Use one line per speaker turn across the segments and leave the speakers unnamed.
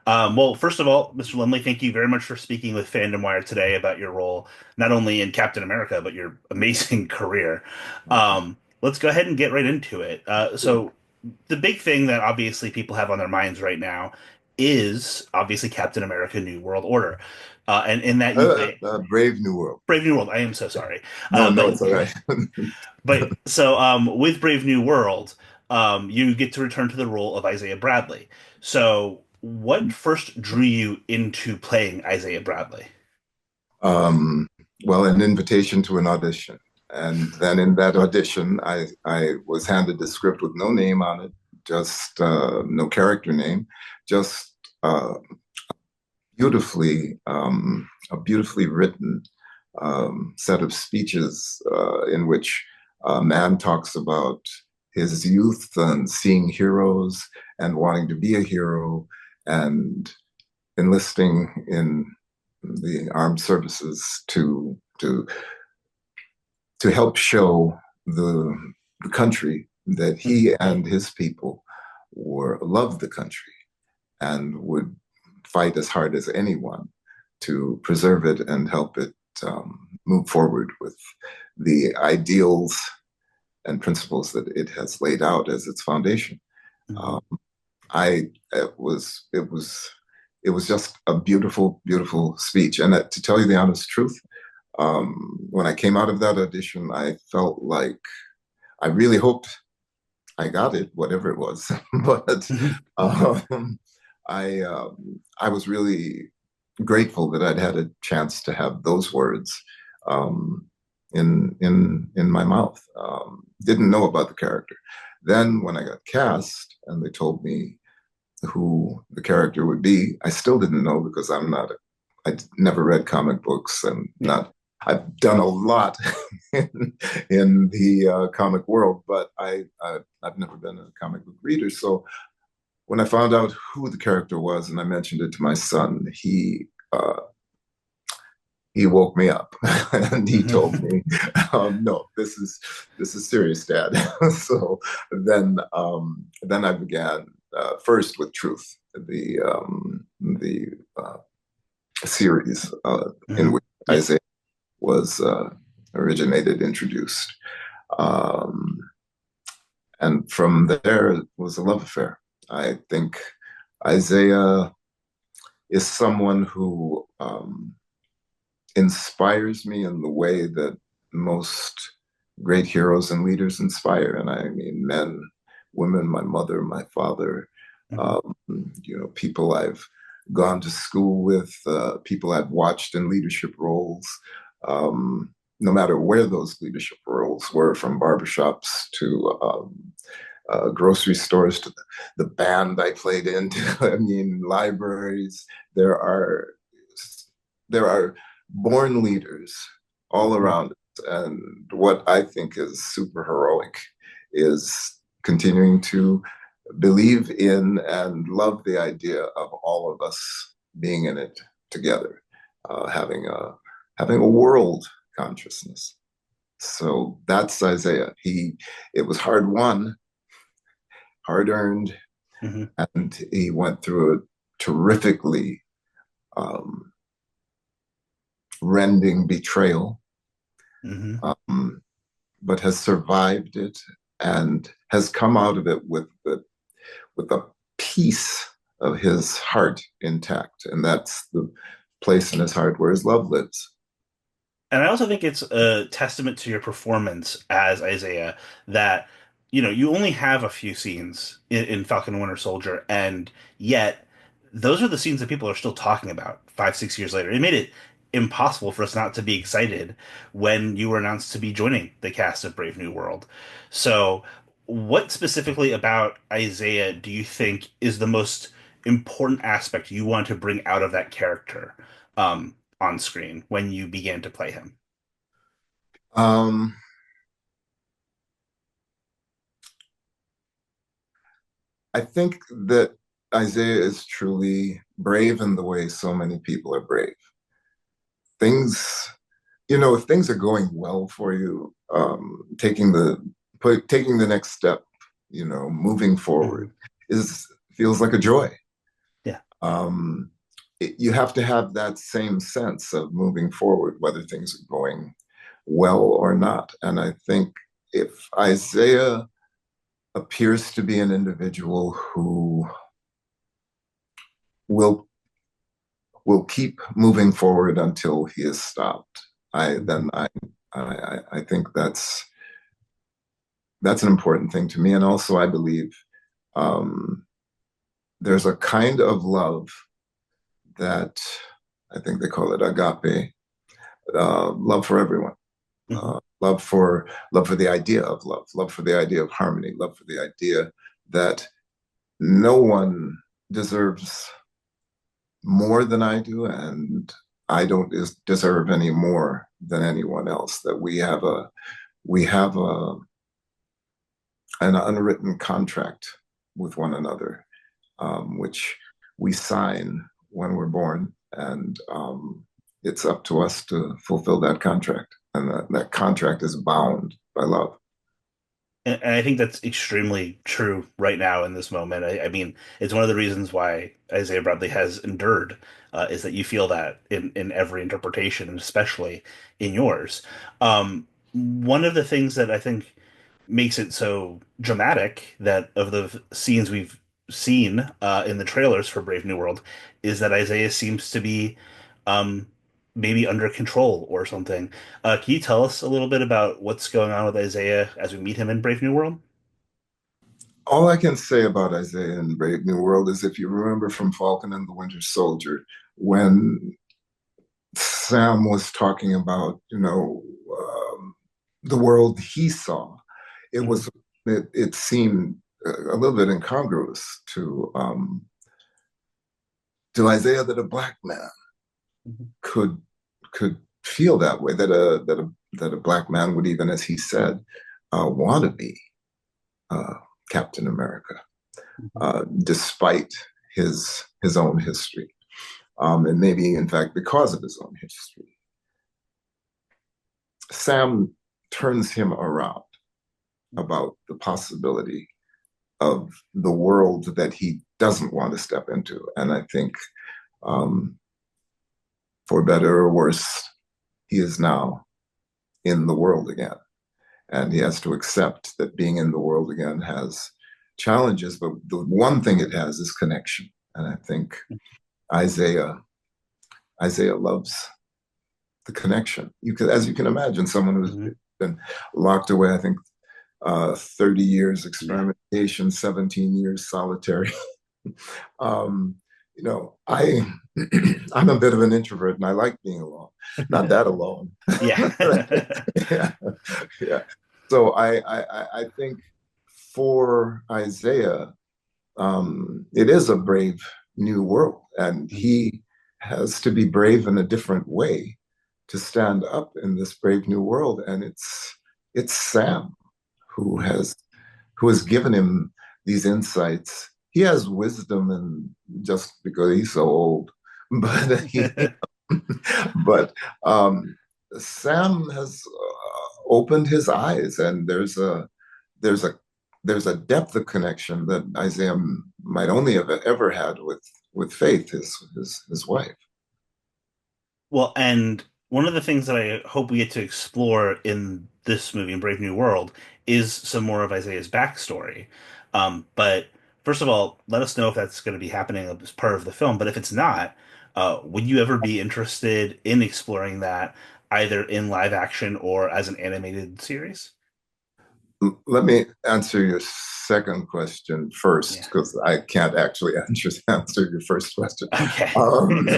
Well, first of all, Mr. Lumley, thank you very much for speaking with FandomWire today about your role, not only in Captain America, but your amazing career. Let's go ahead and get right into it. So, the big thing that obviously people have on their minds right now is obviously Captain America: New World Order, and in that you play
Brave New World.
Brave New World. I am so sorry,
No, no,
but
it's all right.
with Brave New World, you get to return to the role of Isaiah Bradley. So, what first drew you into playing Isaiah Bradley?
Um, well, an invitation to an audition. And then in that audition, I was handed the script with no name on it, just no character name, just a beautifully written set of speeches in which a man talks about his youth and seeing heroes and wanting to be a hero and enlisting in the armed services to help show the country that he and his people were loved the country and would fight as hard as anyone to preserve it and help it move forward with the ideals and principles that it has laid out as its foundation.
Mhm.
Um, I it was just a beautiful, beautiful speech. And to tell you the honest truth, when I came out of that audition, I felt like I really hoped I got it, whatever it was. But
Mhm.
um, I was really grateful that I'd had a chance to have those words um, in my mouth. Didn't know about the character. Then when I got cast and they told me who the character would be, I still didn't know because I never read comic books and
Yeah.
not. I've done a lot in the comic world, but I've never been a comic book reader. So when I found out who the character was and I mentioned it to my son, he woke me up and he told
Mhm.
me, "No, this is serious, Dad." So then I began first with Truth, the series in
Mhm.
which
Yeah.
Isaiah was originated, introduced, um, and from there it was a love affair. I think Isaiah is someone who inspires me in the way that most great heroes and leaders inspire. And I mean, men, women, my mother, my father,
Mhm.
um, people I've gone to school with, people I've watched in leadership roles. No matter where those leadership roles were, from barbershops to grocery stores to the band I played in, I mean, libraries. There are there are born leaders all
Mhm.
around us. And what I think is super heroic is continuing to believe in and love the idea of all of us being in it together, having a world consciousness. So that's Isaiah. It was hard won, hard earned,
Mhm.
and he went through a terrifically um, rending betrayal,
Mhm.
um, but has survived it and has come out of it with a piece of his heart intact, and that's the place in his heart where his love lives.
And I also think it's a testament to your performance as Isaiah that, you only have a few scenes in Falcon and Winter Soldier, and yet those are the scenes that people are still talking about 5, 6 years later. It made it impossible for us not to be excited when you were announced to be joining the cast of Brave New World. So, what specifically about Isaiah do you think is the most important aspect you want to bring out of that character? On screen when you began to play him.
Um, I think that Isaiah is truly brave in the way so many people are brave. Things, if things are going well for you, taking the next step, moving forward
Hmm.
is feels like a joy.
Yeah.
Um, you have to have that same sense of moving forward, whether things are going well or not. And I think if Isaiah appears to be an individual who will will keep moving forward until he is stopped, I then I think that's an important thing to me. And also, I believe um, there's a kind of love that I think they call it agape, love for everyone,
Mhm.
love for the idea of love for the idea of harmony, love for the idea that no one deserves more than I do, and I don't deserve any more than anyone else. That we have an unwritten contract with one another, which we sign when we're born, and it's up to us to fulfill that contract. And that contract is bound by love.
And I think that's extremely true right now in this moment. I mean, it's one of the reasons why Isaiah Bradley has endured, is that you feel that in every interpretation, and especially in yours. One of the things that I think makes it so dramatic that of the scenes we've seen in the trailers for Brave New World is that Isaiah seems to be um, maybe under control or something. Can you tell us a little bit about what's going on with Isaiah as we meet him in Brave New World?
All I can say about Isaiah in Brave New World is if you remember from Falcon and the Winter Soldier, when Sam was talking about, the world he saw, it
Hmm.
was it seemed a little bit incongruous to Isaiah that a black man
Hmm.
could could feel that way, that a black man would, even as he said, want to be uh, Captain America, despite his own history, and maybe in fact because of his own history. Sam turns him around about the possibility of the world that he doesn't want to step into, and I think, um, for better or worse, he is now in the world again. And he has to accept that being in the world again has challenges, but the one thing it has is connection. And I think Isaiah Isaiah loves the connection. As you can imagine, someone who's
Hmm.
been locked away, I think, 30 years
Yeah.
experimentation, 17 years solitary. um, I I'm a bit of an introvert and I like being alone. Not that alone.
Yeah.
yeah, yeah. So I think for Isaiah, it is a brave new world, and he has to be brave in a different way to stand up in this brave new world. And it's Sam who
Mhm.
has given him these insights. He has wisdom, and just because he's so old, but but um, Sam has opened his eyes, and there's a there's a depth of connection that Isaiah might only have ever had with Faith, his wife.
Well, and one of the things that I hope we get to explore in this movie, in Brave New World, is some more of Isaiah's backstory. But first of all, let us know if that's going to be happening as part of the film. But if it's not, would you ever be interested in exploring that either in live action or as an animated series?
Let me answer your second question first,
Yeah.
because I can't actually answer your first question.
Okay.
Um,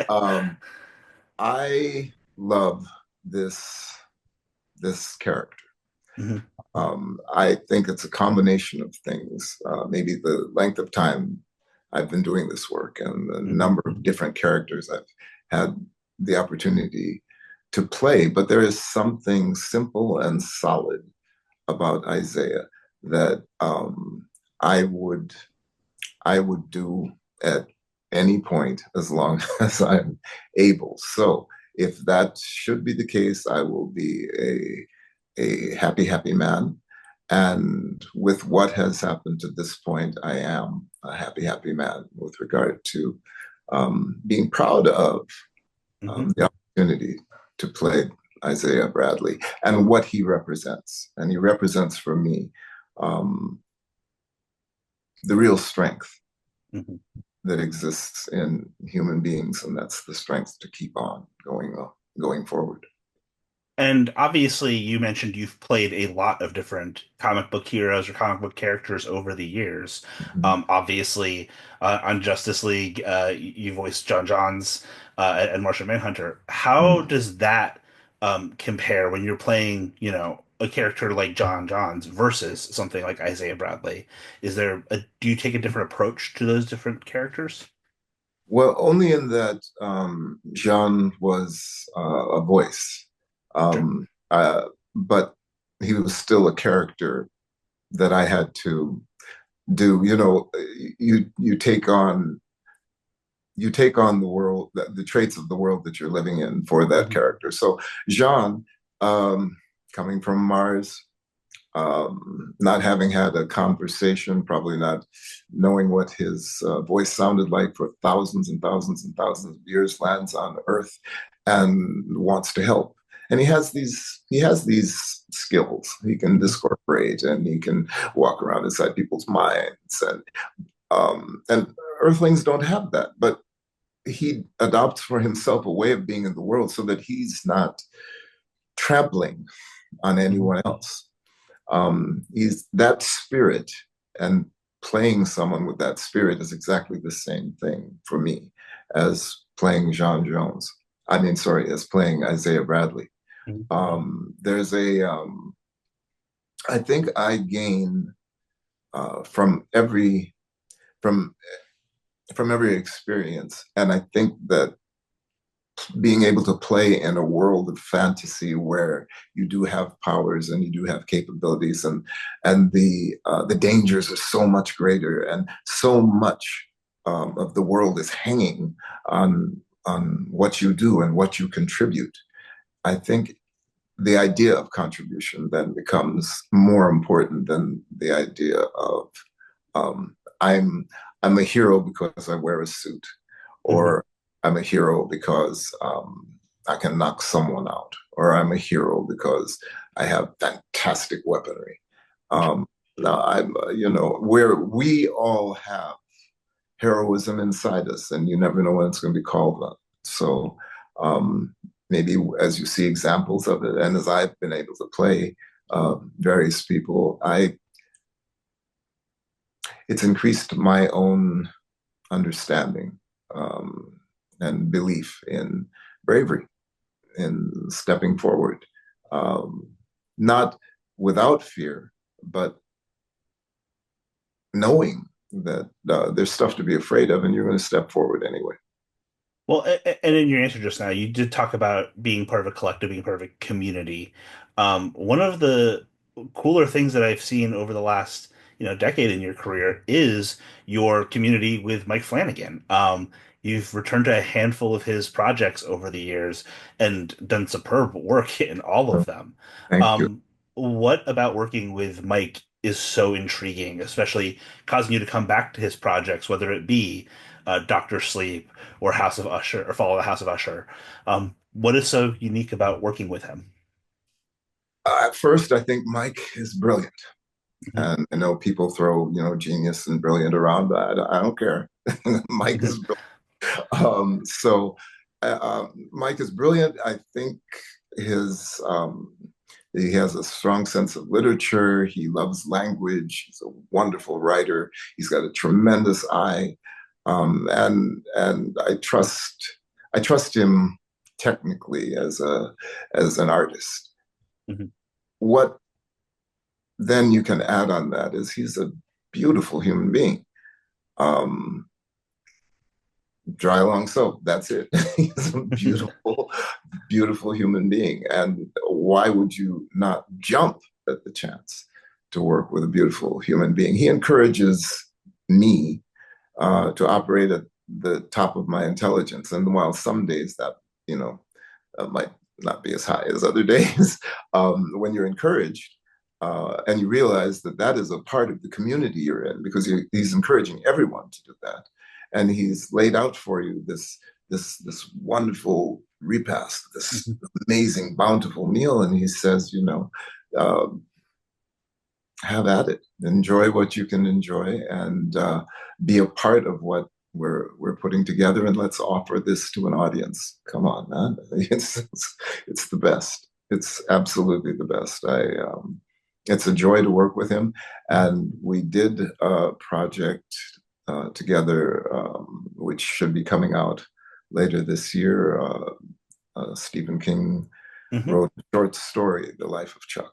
um, I love this this character.
Hmm.
I think it's a combination of things. Maybe the length of time I've been doing this work and the
Hmm.
number of different characters I've had the opportunity to play. But there is something simple and solid about Isaiah that I would I would do at any point as long as I'm able. So if that should be the case, I will be a happy man. And with what has happened to this point, I am a happy, happy man with regard to being proud of
Hmm.
the opportunity to play Isaiah Bradley and what he represents. And he represents for me um, the real strength
Hmm.
that exists in human beings, and that's the strength to keep on going forward.
And obviously, you mentioned you've played a lot of different comic book heroes or comic book characters over the years.
Mhm.
Obviously, on Justice League, you voiced John Johns and Martian Manhunter. How
Mhm.
does that compare when you're playing, a character like John Johns versus something like Isaiah Bradley? Do you take a different approach to those different characters?
Well, only in that Jean was a voice,
Sure.
but he was still a character that I had to do. You take on the world, the traits of the world that you're living in for that
Hmm.
character. So Jean, um, coming from Mars, not having had a conversation, probably not knowing what his voice sounded like for thousands and thousands and thousands of years, lands on Earth and wants to help. And he has these skills. He can
Hmm.
discorporate and he can walk around inside people's minds and Earthlings don't have that, but he adopts for himself a way of being in the world so that he's not trampling on
Hmm.
anyone else. He's that spirit, and playing someone with that spirit is exactly the same thing for me as playing John Jones. I mean, sorry, as playing Isaiah Bradley.
Hmm.
There's I think I gain from from from every experience, and I think that being able to play in a world of fantasy where you do have powers and you do have capabilities and the dangers are so much greater and so much of the world is hanging on what you do and what you contribute. I think the idea of contribution then becomes more important than the idea of um, I'm I'm a hero because I wear a suit,
Hmm.
or I'm a hero because I can knock someone out, or I'm a hero because I have fantastic weaponry. Um, Now I'm, where we all have heroism inside us, and you never know when it's going to be called on. So um, maybe as you see examples of it, and as I've been able to play various people, I it's increased my own understanding um, and belief in bravery, in stepping forward, um, not without fear, but knowing that there's stuff to be afraid of, and you're going to step forward anyway.
Well, and in your answer just now, you did talk about being part of a collective, being part of a community. One of the cooler things that I've seen over the last, decade in your career is your community with Mike Flanagan. You've returned to a handful of his projects over the years and done superb work in all of them.
Thank you.
Um, what about working with Mike is so intriguing, especially causing you to come back to his projects, whether it be Doctor Sleep or House of Usher or Follow the House of Usher. What is so unique about working with him?
At first, I think Mike is brilliant.
Hmm.
And I know people throw, genius and brilliant around, but I don't care. Mike
Hmm.
is Mike is brilliant. I think his he has a strong sense of literature. He loves language. He's a wonderful writer. He's got a tremendous eye, and I trust him technically as an artist.
Hmm.
What then you can add on that is he's a beautiful human being. Um, Dry along soap. That's it. He's a beautiful, beautiful human being. And why would you not jump at the chance to work with a beautiful human being? He encourages me to operate at the top of my intelligence. And while some days that, you know, might not be as high as other days, when you're encouraged, And you realize that that is a part of the community you're in because he's encouraging everyone to do that. And he's laid out for you this wonderful repast, this
Mhm.
amazing, bountiful meal. And he says, uh, have at it, enjoy what you can enjoy, and be a part of what we're putting together. And let's offer this to an audience. Come on, man! It's the best. It's absolutely the best. It's a joy to work with him, and we did a project together, which should be coming out later this year. Stephen King
Mhm.
wrote a short story, The Life of Chuck,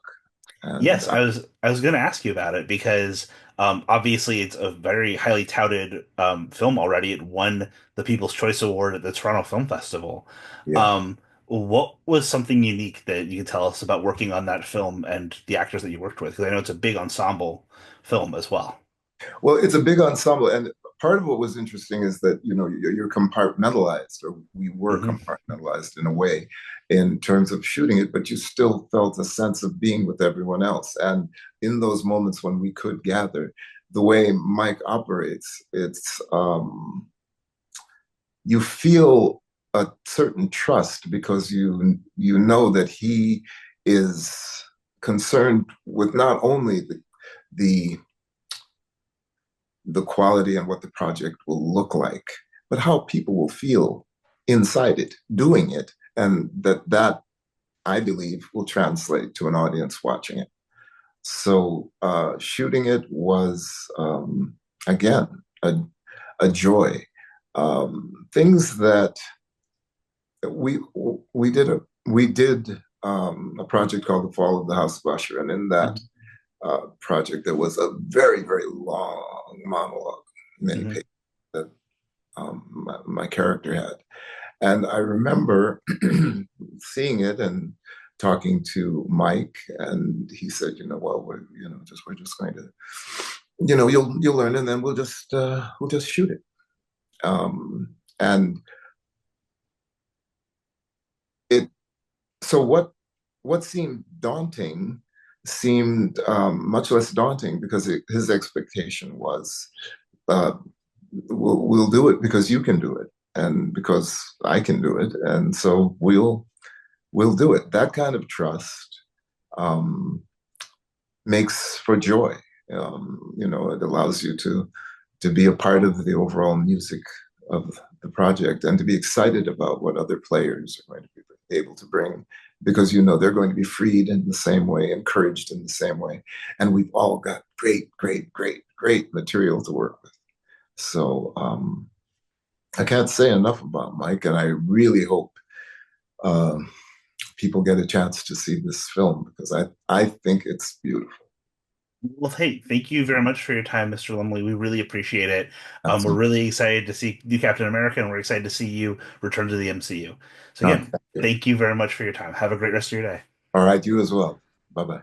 and
Yes, I was going to ask you about it because obviously it's a very highly touted film already. It won the People's Choice Award at the Toronto Film Festival.
yeah.
Um, what was something unique that you can tell us about working on that film and the actors that you worked with? Because I know it's a big ensemble film as well.
Well, it's a big ensemble, and part of what was interesting is that you're compartmentalized, or we were
Hmm.
compartmentalized in a way, in terms of shooting it, but you still felt a sense of being with everyone else. And in those moments when we could gather, the way Mike operates, it's you feel a certain trust because you know that he is concerned with not only the the quality and what the project will look like, but how people will feel inside it, doing it, and that I believe will translate to an audience watching it. So shooting it was again a, a joy. Things that we we did a project called The Fall of the House of Usher, and in that
Hmm.
project there was a very long monologue, many
Hmm.
pages that my character had. And I remember seeing it and talking to Mike, and he said, well, we're just going to, you'll learn, and then we'll just shoot it. And it so what seemed daunting seemed much less daunting because his expectation was uh, we'll do it because you can do it and because I can do it, and so we'll do it. That kind of trust um, makes for joy. It allows you to be a part of the overall music of the project and to be excited about what other players are going to be able to bring because they're going to be freed in the same way, encouraged in the same way, and we've all got great material to work with. So I can't say enough about Mike, and I really hope um, people get a chance to see this film because I think it's beautiful.
Well, hey, thank you very much for your time, Mr. Lumley. We really appreciate it. We're
Absolutely.
really excited to see you Captain America, and we're excited to see you return to the MCU. So again,
Thank you.
thank you very much for your time. Have a great rest of your day.
All right, you as well. Bye bye.